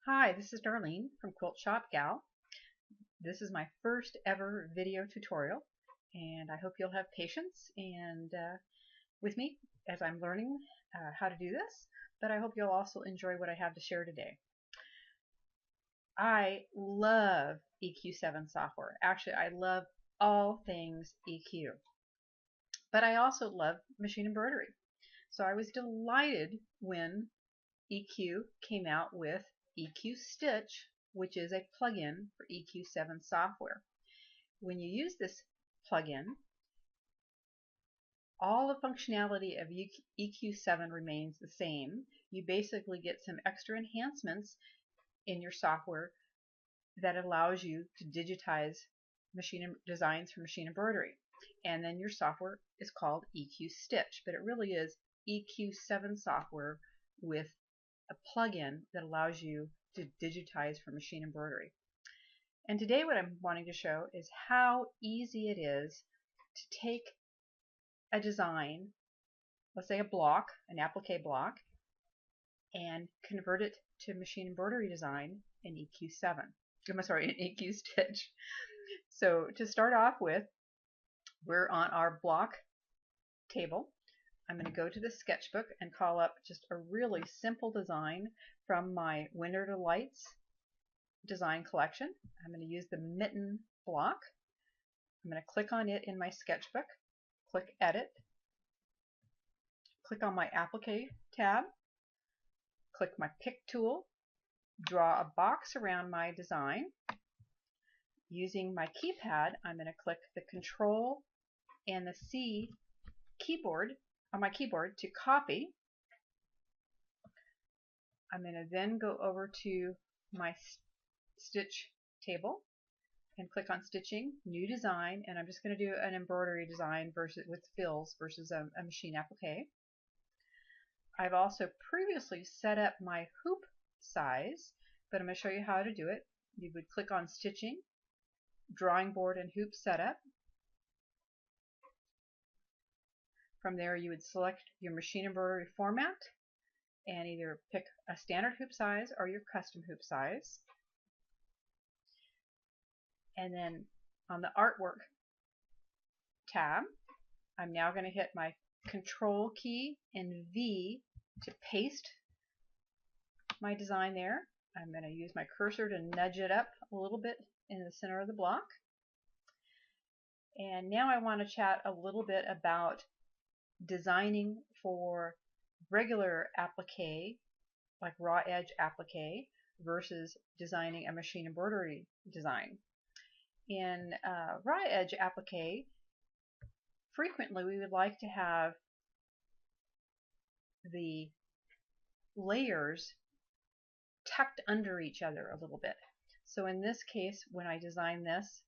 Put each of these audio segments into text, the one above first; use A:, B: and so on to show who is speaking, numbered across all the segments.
A: Hi, this is Darlene from Quilt Shop Gal. This is my first ever video tutorial, and I hope you'll have patience and with me as I'm learning how to do this, but I hope you'll also enjoy what I have to share today. I love EQ7 software. Actually, I love all things EQ, but I also love machine embroidery. So I was delighted when EQ came out with EQStitch, which is a plugin for EQ7 software. When you use this plugin, all the functionality of EQ7 remains the same. You basically get some extra enhancements in your software that allows you to digitize machine designs for machine embroidery. And then your software is called EQStitch, but it really is EQ7 software with a plugin that allows you to digitize for machine embroidery. And today what I'm wanting to show is how easy it is to take a design, let's say a block, an applique block, and convert it to machine embroidery design in EQ7. I'm sorry, in EQStitch. So to start off with, we're on our block table. I'm going to go to the sketchbook and call up just a really simple design from my Winter Delights design collection. I'm going to use the mitten block. I'm going to click on it in my sketchbook, click Edit, click on my Applique tab, click my Pick tool, draw a box around my design. Using my keypad, I'm going to click the Control and the C keyboard on my keyboard to copy. I'm going to then go over to my stitch table and click on Stitching, New Design, and I'm just going to do an embroidery design with fills versus a machine applique. I've also previously set up my hoop size, but I'm going to show you how to do it. You would click on Stitching, Drawing Board and Hoop Setup. From there you would select your machine embroidery format and either pick a standard hoop size or your custom hoop size. And then on the Artwork tab, I'm now going to hit my Control key and V to paste my design there. I'm going to use my cursor to nudge it up a little bit in the center of the block. And now I want to chat a little bit about designing for regular applique, like raw edge applique, versus designing a machine embroidery design. In raw edge applique, frequently we would like to have the layers tucked under each other a little bit. So in this case, when I design this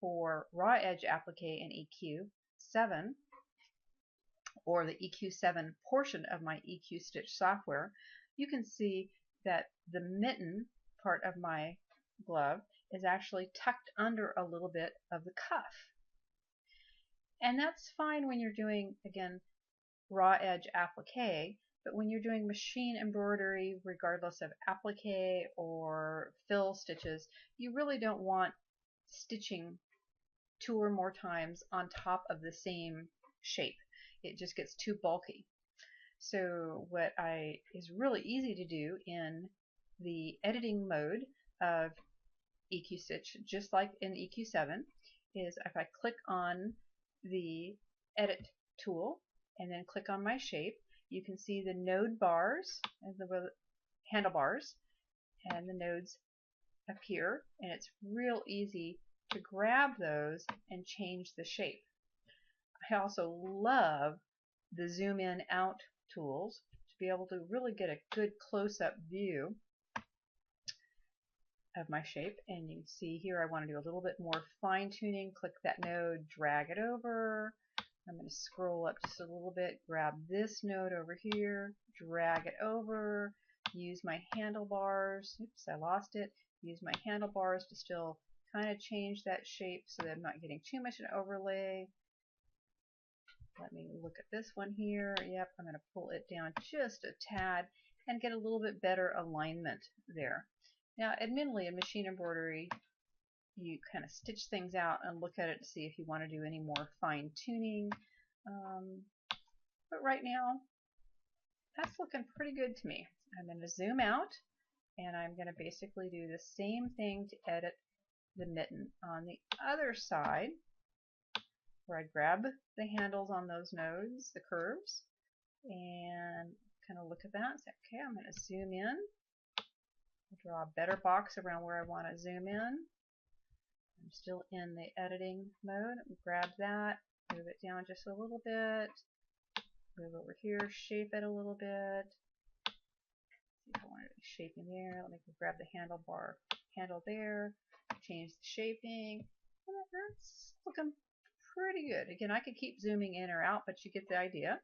A: for raw edge applique in EQ7, or the EQ7 portion of my EQStitch software, you can see that the mitten part of my glove is actually tucked under a little bit of the cuff. And that's fine when you're doing, again, raw edge applique, but when you're doing machine embroidery, regardless of applique or fill stitches, you really don't want stitching 2 or more times on top of the same shape. It just gets too bulky. So what is really easy to do in the editing mode of EQStitch, just like in EQ7, is if I click on the Edit tool and then click on my shape, you can see the node bars and the handlebars and the nodes appear, and it's real easy to grab those and change the shape. I also love the zoom in out tools to be able to really get a good close-up view of my shape. And you can see here I want to do a little bit more fine-tuning. Click that node, drag it over. I'm going to scroll up just a little bit, grab this node over here, drag it over, use my handlebars. Oops, I lost it. Use my handlebars to still kind of change that shape so that I'm not getting too much an overlay. Let me look at this one here. Yep, I'm going to pull it down just a tad and get a little bit better alignment there. Now, admittedly, in machine embroidery, you kind of stitch things out and look at it to see if you want to do any more fine tuning. But right now, that's looking pretty good to me. I'm going to zoom out, and I'm going to basically do the same thing to edit the mitten on the other side, where I grab the handles on those nodes, the curves, and kind of look at that and say, okay, I'm going to zoom in, draw a better box around where I want to zoom in. I'm still in the editing mode. Grab that, move it down just a little bit, move over here, shape it a little bit. See if I want it to be shaping there. Let me grab the handle there, change the shaping. That's looking pretty good. Again, I could keep zooming in or out, but you get the idea.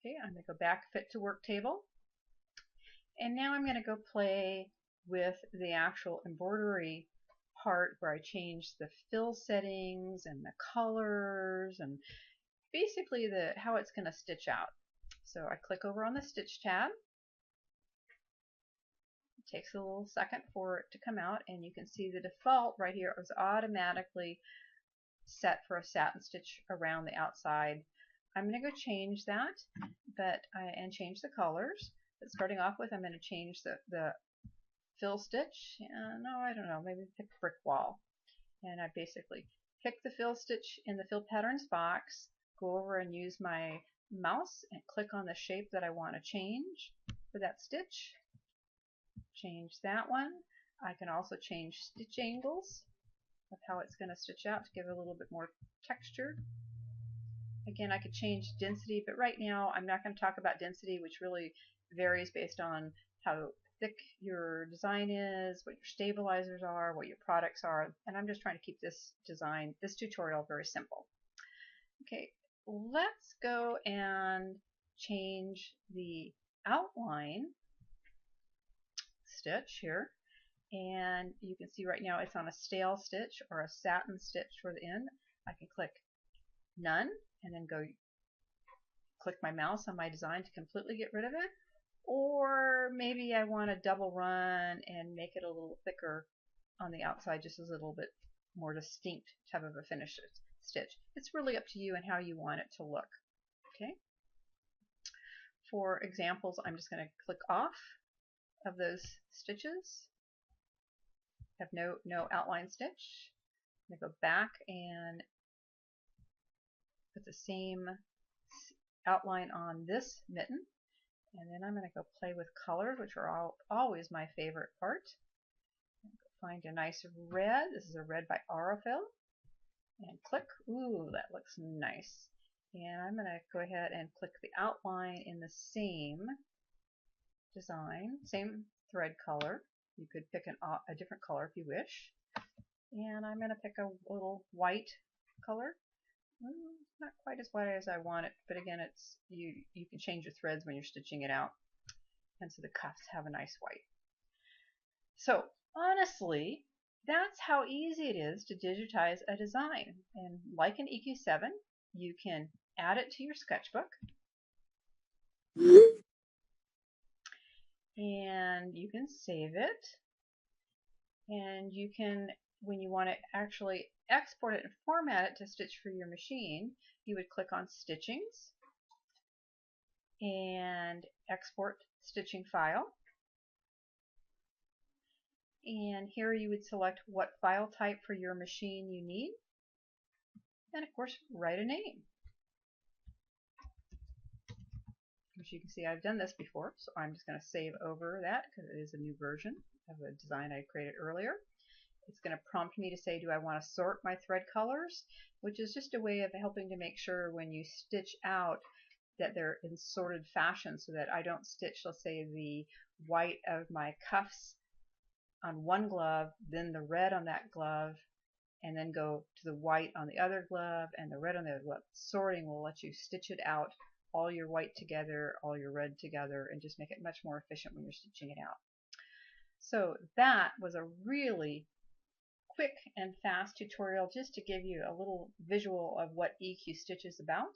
A: Okay, I'm going to go back fit to work table. And now I'm going to go play with the actual embroidery part where I change the fill settings and the colors and basically how it's going to stitch out. So I click over on the Stitch tab. It takes a little second for it to come out, and you can see the default right here is automatically set for a satin stitch around the outside. I'm going to go change that and change the colors. But starting off with, I'm going to change the fill stitch. No, I don't know, maybe pick brick wall. And I basically pick the fill stitch in the fill patterns box, go over and use my mouse and click on the shape that I want to change for that stitch. Change that one. I can also change stitch angles of how it's going to stitch out to give it a little bit more texture. Again, I could change density, but right now I'm not going to talk about density, which really varies based on how thick your design is, what your stabilizers are, what your products are, and I'm just trying to keep this tutorial very simple. Okay, let's go and change the outline stitch here, and you can see right now it's on a stale stitch or a satin stitch for the end. I can click none and then go click my mouse on my design to completely get rid of it, or maybe I want to double run and make it a little thicker on the outside, just as a little bit more distinct type of a finished stitch. It's really up to you and how you want it to look. Okay. For examples, I'm just going to click off of those stitches. Have no outline stitch. I'm going to go back and put the same outline on this mitten, and then I'm going to go play with colors, which are always my favorite part. Find a nice red. This is a red by Aurifil, and click. Ooh, that looks nice. And I'm going to go ahead and click the outline in the same design, same thread color. You could pick a different color if you wish. And I'm going to pick a little white color. Not quite as white as I want it, but again, it's you can change your threads when you're stitching it out. And so the cuffs have a nice white. So honestly, that's how easy it is to digitize a design. And like in EQ7, you can add it to your sketchbook. And you can save it. And you can, when you want to actually export it and format it to stitch for your machine, you would click on Stitchings and Export Stitching File. And here you would select what file type for your machine you need. And of course, write a name. As you can see, I've done this before, so I'm just going to save over that because it is a new version of a design I created earlier. It's going to prompt me to say, do I want to sort my thread colors, which is just a way of helping to make sure when you stitch out that they're in sorted fashion, so that I don't stitch, let's say, the white of my cuffs on one glove, then the red on that glove, and then go to the white on the other glove and the red on the other glove. Sorting will let you stitch it out, all your white together, all your red together, and just make it much more efficient when you're stitching it out. So that was a really quick and fast tutorial just to give you a little visual of what EQStitch is about.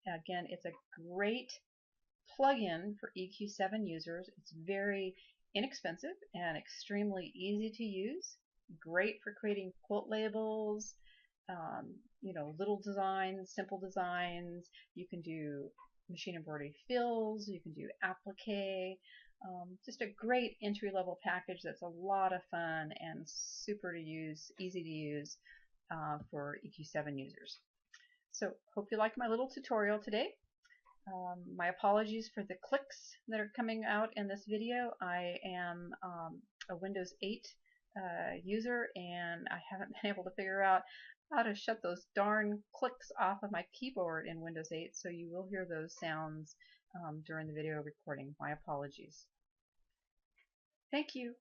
A: Again, it's a great plugin for EQ7 users. It's very inexpensive and extremely easy to use. Great for creating quilt labels, little designs, simple designs. You can do machine embroidery fills, you can do applique. Just a great entry-level package that's a lot of fun and super to use, easy to use for EQ7 users. So hope you liked my little tutorial today. My apologies for the clicks that are coming out in this video. I am a Windows 8 user, and I haven't been able to figure out how to shut those darn clicks off of my keyboard in Windows 8, so you will hear those sounds during the video recording. My apologies. Thank you.